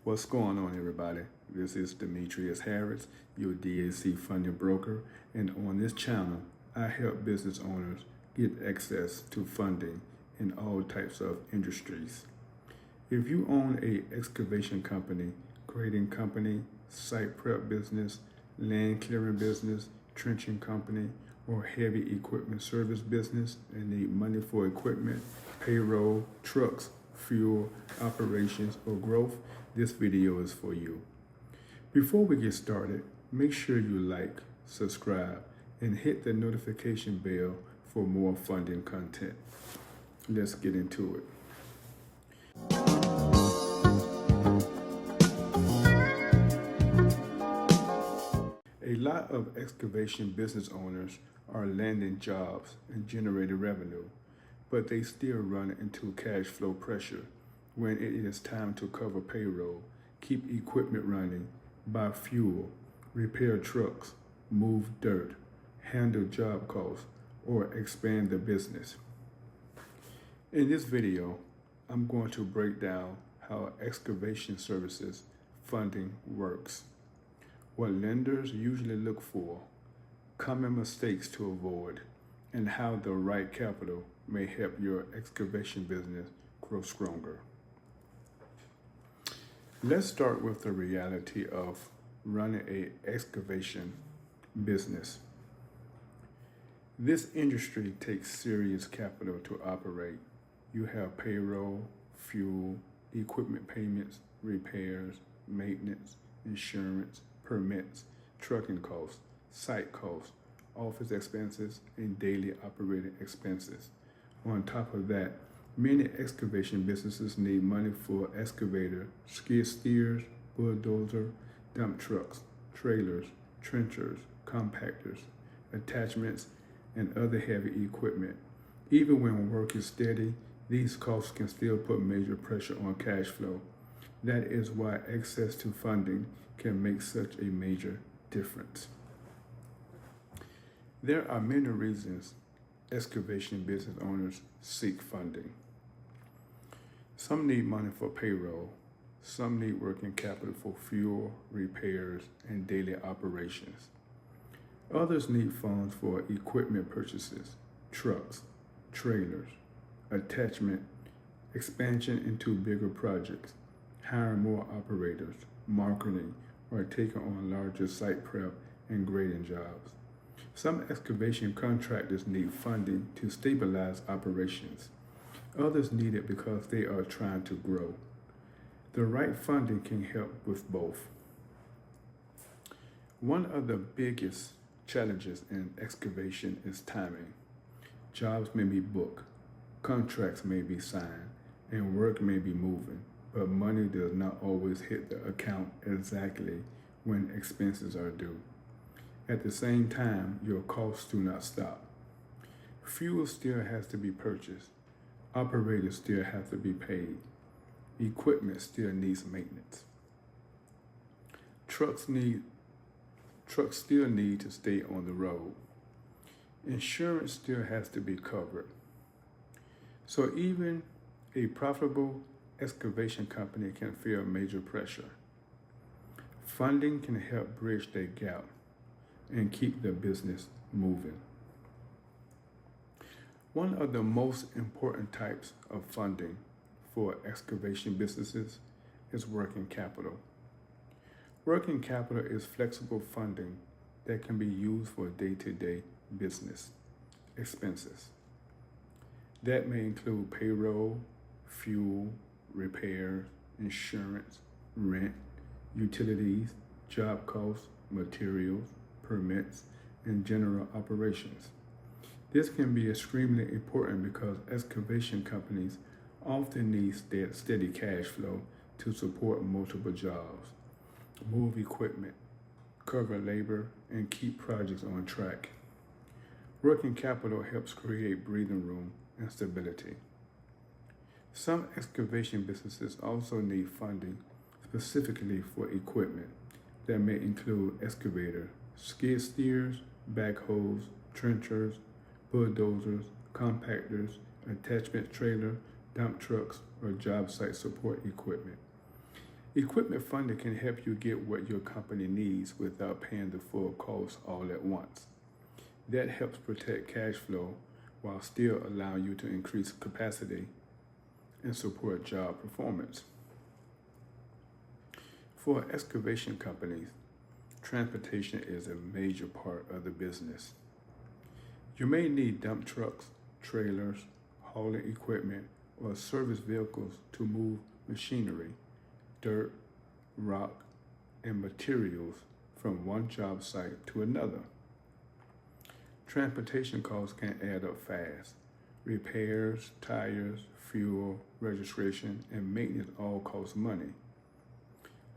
What's going on, everybody? This is Demetrius Harris, your DAC funding broker, and on this channel, I help business owners get access to funding in all types of industries. If you own a excavation company, grading company, site prep business, land clearing business, trenching company, or heavy equipment service business and need money for equipment, payroll, trucks, fuel, operations, or growth, this video is for you. Before we get started, make sure you like, subscribe, and hit the notification bell for more funding content. Let's get into it. A lot of excavation business owners are landing jobs and generating revenue, but they still run into cash flow pressure when it is time to cover payroll, keep equipment running, buy fuel, repair trucks, move dirt, handle job costs, or expand the business. In this video, I'm going to break down how excavation services funding works, what lenders usually look for, common mistakes to avoid, and how the right capital may help your excavation business grow stronger. Let's start with the reality of running an excavation business. This industry takes serious capital to operate. You have payroll, fuel, equipment payments, repairs, maintenance, insurance, permits, trucking costs, site costs, office expenses, and daily operating expenses. On top of that, many excavation businesses need money for excavator, skid steers, bulldozer, dump trucks, trailers, trenchers, compactors, attachments, and other heavy equipment. Even when work is steady, these costs can still put major pressure on cash flow. That is why access to funding can make such a major difference. There are many reasons excavation business owners seek funding. Some need money for payroll. Some need working capital for fuel, repairs, and daily operations. Others need funds for equipment purchases, trucks, trailers, attachment, expansion into bigger projects, hiring more operators, marketing, or taking on larger site prep and grading jobs. Some excavation contractors need funding to stabilize operations. Others need it because they are trying to grow. The right funding can help with both. One of the biggest challenges in excavation is timing. Jobs may be booked, contracts may be signed, and work may be moving, but money does not always hit the account exactly when expenses are due. At the same time, your costs do not stop. Fuel still has to be purchased. Operators still have to be paid. Equipment still needs maintenance. Trucks still need to stay on the road. Insurance still has to be covered. So even a profitable excavation company can feel major pressure. Funding can help bridge that gap and keep the business moving. One of the most important types of funding for excavation businesses is working capital. Working capital is flexible funding that can be used for day-to-day business expenses. That may include payroll, fuel, repairs, insurance, rent, utilities, job costs, materials, permits, and general operations. This can be extremely important because excavation companies often need steady cash flow to support multiple jobs, move equipment, cover labor, and keep projects on track. Working capital helps create breathing room and stability. Some excavation businesses also need funding specifically for equipment that may include excavator, skid steers, backhoes, trenchers, bulldozers, compactors, attachment trailer, dump trucks, or job site support equipment. Equipment funding can help you get what your company needs without paying the full cost all at once. That helps protect cash flow while still allowing you to increase capacity and support job performance. For excavation companies, transportation is a major part of the business. You may need dump trucks, trailers, hauling equipment, or service vehicles to move machinery, dirt, rock, and materials from one job site to another. Transportation costs can add up fast. Repairs, tires, fuel, registration, and maintenance all cost money.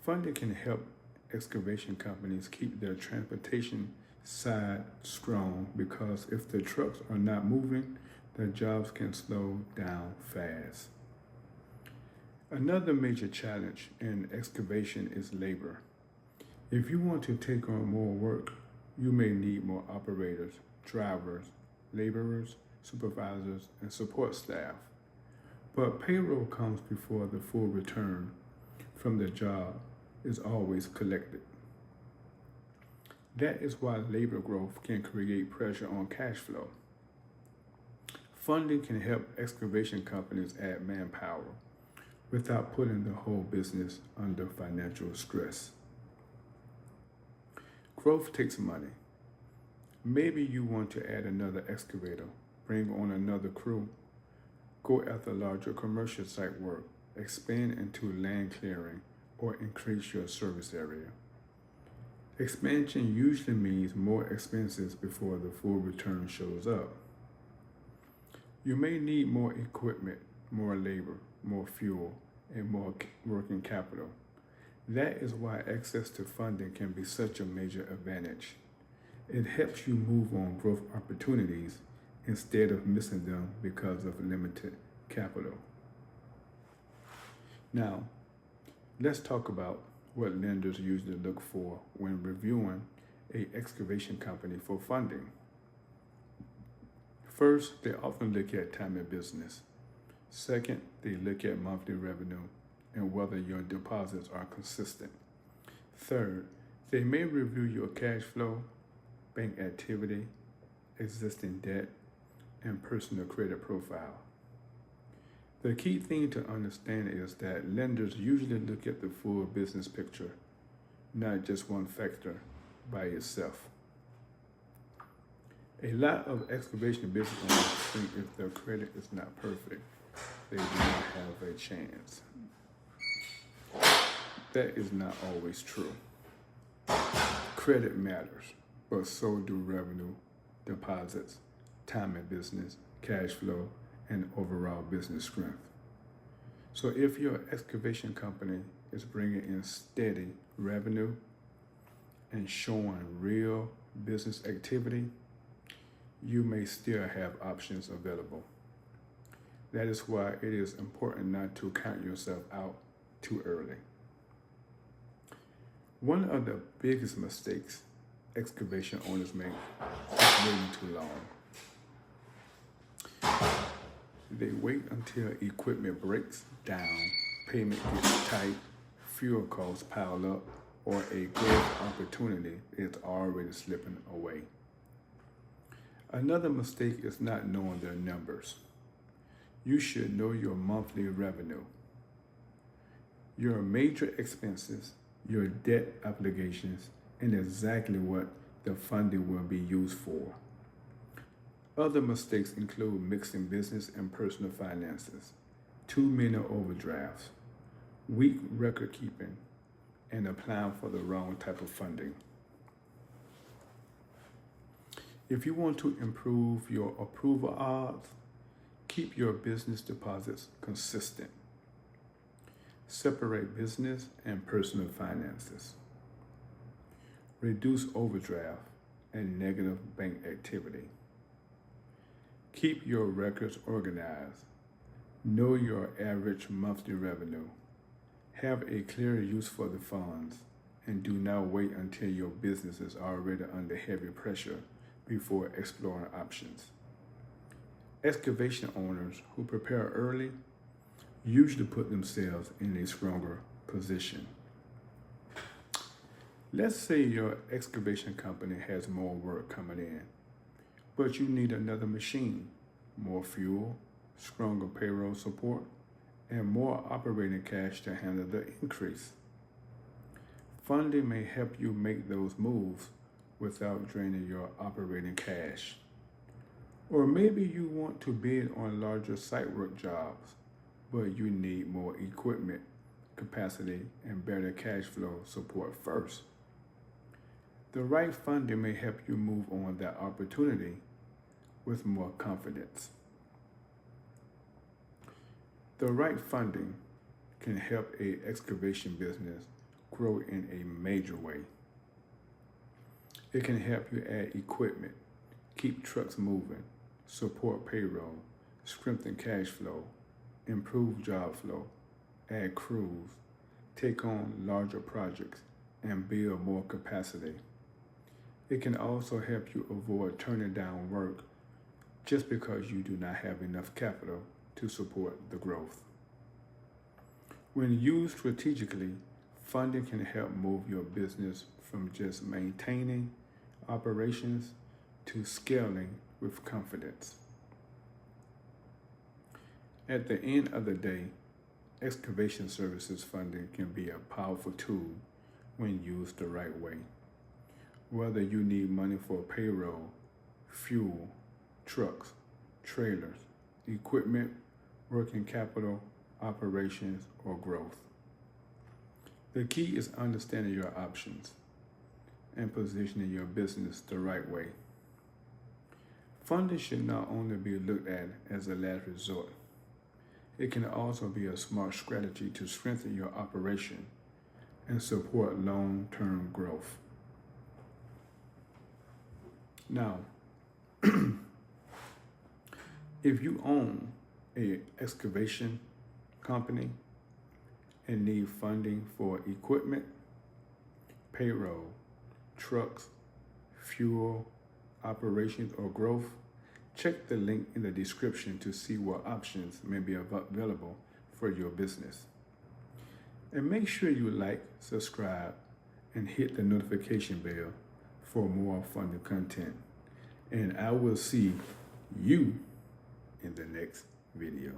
Funding can help excavation companies keep their transportation side strong because if the trucks are not moving, their jobs can slow down fast. Another major challenge in excavation is labor. If you want to take on more work, you may need more operators, drivers, laborers, supervisors, and support staff. But payroll comes before the full return from the job is always collected. That is why labor growth can create pressure on cash flow. Funding can help excavation companies add manpower without putting the whole business under financial stress. Growth takes money. Maybe you want to add another excavator, bring on another crew, go after larger commercial site work, expand into land clearing, or increase your service area. Expansion usually means more expenses before the full return shows up. You may need more equipment, more labor, more fuel, and more working capital. That is why access to funding can be such a major advantage. It helps you move on growth opportunities instead of missing them because of limited capital. Now, let's talk about what lenders usually look for when reviewing an excavation company for funding. First, they often look at time in business. Second, they look at monthly revenue and whether your deposits are consistent. Third, they may review your cash flow, bank activity, existing debt, and personal credit profile. The key thing to understand is that lenders usually look at the full business picture, not just one factor by itself. A lot of excavation business owners think if their credit is not perfect, they do not have a chance. That is not always true. Credit matters, but so do revenue, deposits, time in business, cash flow, and overall business strength. So if your excavation company is bringing in steady revenue and showing real business activity, you may still have options available. That is why it is important not to count yourself out too early. One of the biggest mistakes excavation owners make is waiting too long. They wait until equipment breaks down, payment gets tight, fuel costs pile up, or a growth opportunity is already slipping away. Another mistake is not knowing their numbers. You should know your monthly revenue, your major expenses, your debt obligations, and exactly what the funding will be used for. Other mistakes include mixing business and personal finances, too many overdrafts, weak record keeping, and applying for the wrong type of funding. If you want to improve your approval odds, keep your business deposits consistent. Separate business and personal finances. Reduce overdraft and negative bank activity. Keep your records organized. Know your average monthly revenue. Have a clear use for the funds, and do not wait until your business is already under heavy pressure before exploring options. Excavation owners who prepare early usually put themselves in a stronger position. Let's say your excavation company has more work coming in, but you need another machine, more fuel, stronger payroll support, and more operating cash to handle the increase. Funding may help you make those moves without draining your operating cash. Or maybe you want to bid on larger site work jobs, but you need more equipment, capacity, and better cash flow support first. The right funding may help you move on that opportunity with more confidence. The right funding can help a excavation business grow in a major way. It can help you add equipment, keep trucks moving, support payroll, strengthen cash flow, improve job flow, add crews, take on larger projects, and build more capacity. It can also help you avoid turning down work just because you do not have enough capital to support the growth. When used strategically, funding can help move your business from just maintaining operations to scaling with confidence. At the end of the day, excavation services funding can be a powerful tool when used the right way. Whether you need money for payroll, fuel, trucks, trailers, equipment, working capital, operations, or growth. The key is understanding your options and positioning your business the right way. Funding should not only be looked at as a last resort, it can also be a smart strategy to strengthen your operation and support long-term growth. Now, if you own an excavation company and need funding for equipment, payroll, trucks, fuel, operations, or growth, check the link in the description to see what options may be available for your business. And make sure you like, subscribe, and hit the notification bell for more funding content. And I will see you in the next video.